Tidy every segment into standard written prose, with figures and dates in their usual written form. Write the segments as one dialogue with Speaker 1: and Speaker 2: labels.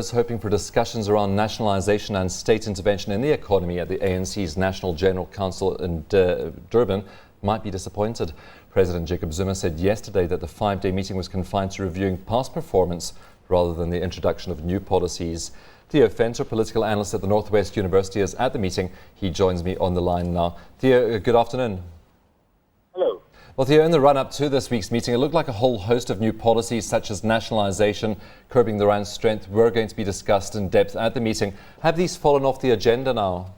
Speaker 1: is hoping for discussions around nationalisation and state intervention in the economy at the ANC's National General Council in Durban might be disappointed. President Jacob Zuma said yesterday that the 5-day meeting was confined to reviewing past performance rather than the introduction of new policies. Theo Venter, political analyst at the Northwest University, is at the meeting. He joins me on the line now. Theo, good afternoon.
Speaker 2: Hello.
Speaker 1: Well, Theo, in the run-up to this week's meeting, it looked like a whole host of new policies such as nationalisation, curbing the rand's strength, were going to be discussed in depth at the meeting. Have these fallen off the agenda now?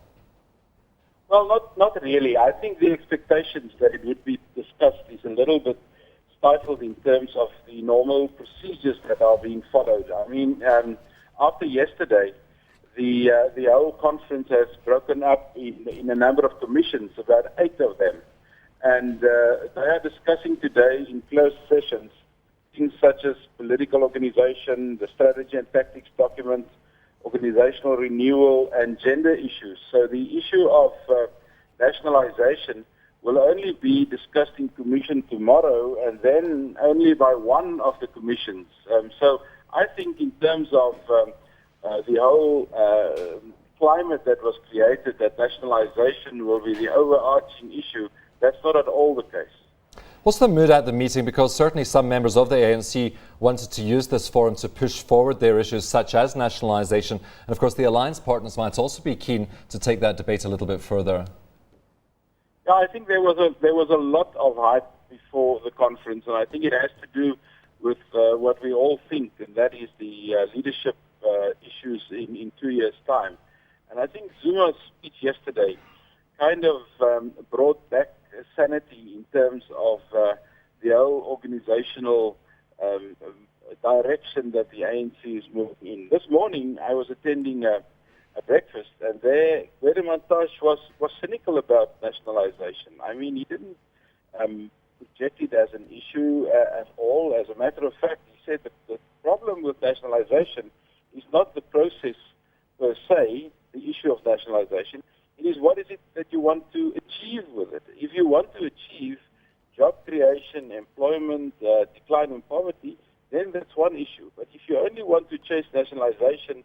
Speaker 2: Well, not really. I think the expectations that it would be discussed is a little bit stifled in terms of the normal procedures that are being followed. I mean, after yesterday, the whole conference has broken up in a number of commissions, about 8 of them. And they are discussing today in closed sessions things such as political organization, the strategy and tactics document, organizational renewal, and gender issues. So the issue of nationalization will only be discussed in commission tomorrow, and then only by one of the commissions. So I think in terms of the whole climate that was created, that nationalization will be the overarching issue, that's not at all the case.
Speaker 1: What's the mood at the meeting? Because certainly some members of the ANC wanted to use this forum to push forward their issues such as nationalisation. And of course the alliance partners might also be keen to take that debate a little bit further.
Speaker 2: Yeah, I think there was a lot of hype before the conference, and I think it has to do with what we all think, and that is the leadership issues in 2 years' time. And I think Zuma's speech yesterday kind of brought back sanity in terms of the whole organizational direction that the ANC is moving in. This morning, I was attending a breakfast, and there, Montage was cynical about nationalization. I mean, he didn't project it as an issue at all. As a matter of fact, he said that the problem with nationalization is not the process per se, the issue of nationalization. It is what is it that you want to achieve with it. If you want to achieve job creation, employment, decline in poverty, then that's one issue. But if you only want to chase nationalization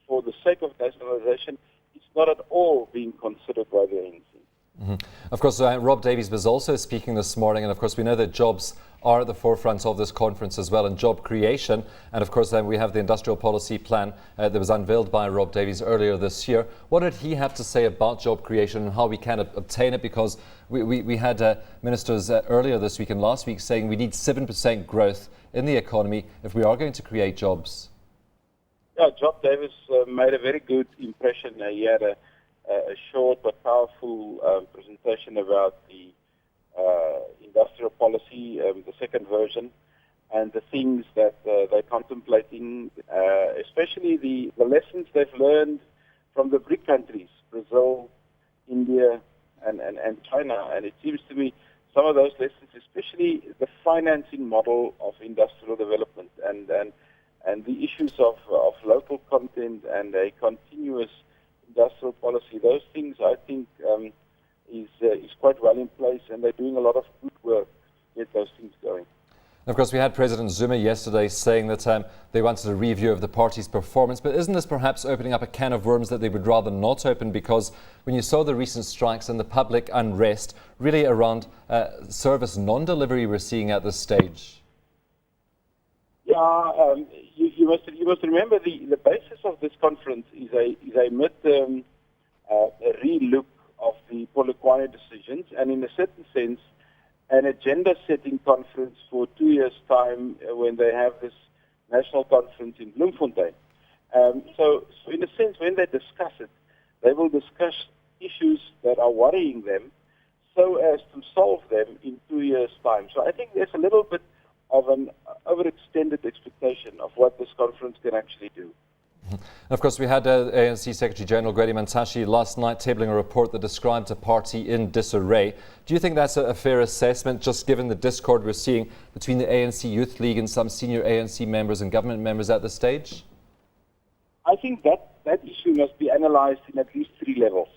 Speaker 2: for the sake of nationalization, it's not at all being considered by the ANC.
Speaker 1: Mm-hmm. Of course, Rob Davies was also speaking this morning, and of course we know that jobs are at the forefront of this conference as well, and job creation. And of course then we have the industrial policy plan that was unveiled by Rob Davies earlier this year. What did he have to say about job creation and how we can obtain it? Because we had ministers earlier this week and last week saying we need 7% growth in the economy if we are going to create jobs.
Speaker 2: Yeah, Rob Davies made a very good impression. He had a short but powerful presentation about the industrial policy, the second version, and the things that they're contemplating, especially the lessons they've learned from the BRIC countries, Brazil, India, and China. And it seems to me some of those lessons, especially the financing model of industrial development and the issues of local content and a continuous industrial policy, those things I think is quite well in place, and they're doing a lot of good work to get those things going.
Speaker 1: Of course, we had President Zuma yesterday saying that they wanted a review of the party's performance, but isn't this perhaps opening up a can of worms that they would rather not open? Because when you saw the recent strikes and the public unrest really around service non-delivery we're seeing at this stage.
Speaker 2: Yeah, you must remember the basis of this conference is a midterm re-look of the Polokwane decisions, and in a certain sense, an agenda-setting conference for 2 years' time when they have this national conference in Bloemfontein. So in a sense, when they discuss it, they will discuss issues that are worrying them so as to solve them in 2 years' time. So I think there's a little bit of an overextended expectation of what this conference can actually do.
Speaker 1: And of course, we had ANC Secretary General Gwede Mantashe last night tabling a report that described a party in disarray. Do you think that's a fair assessment, just given the discord we're seeing between the ANC Youth League and some senior ANC members and government members at this stage?
Speaker 2: I think that issue must be analysed in at least 3 levels.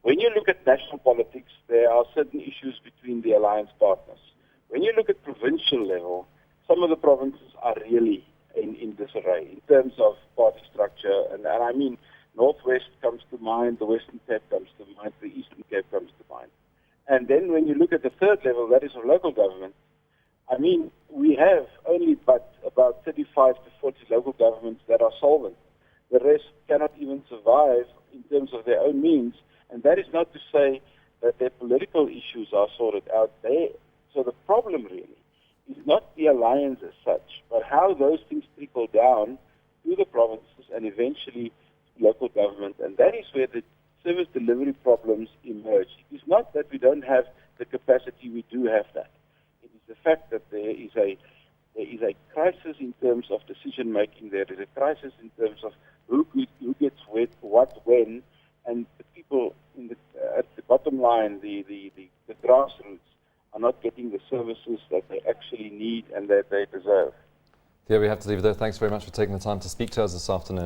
Speaker 2: When you look at national politics, there are certain issues between the alliance partners. When you look at provincial level, some of the provinces are really in disarray in terms of party structure. And I mean, Northwest comes to mind, the Western Cape comes to mind, the Eastern Cape comes to mind. And then when you look at the third level, that is of local government, I mean, we have only but about 35 to 40 local governments that are solvent. The rest cannot even survive in terms of their own means, and that is not to say that their political issues are sorted out there. So the problem really is not the alliance as such, but how those things trickle down to the provinces and eventually to local government, and that is where the service delivery problems emerge. It is not that we don't have the capacity, we do have that. It is the fact that there is a crisis in terms of decision making, there is a crisis in terms of who gets what, when, and the people at the bottom line, the grassroots, are not getting the services that they actually need and that they deserve.
Speaker 1: Yeah, we have to leave it there. Thanks very much for taking the time to speak to us this afternoon.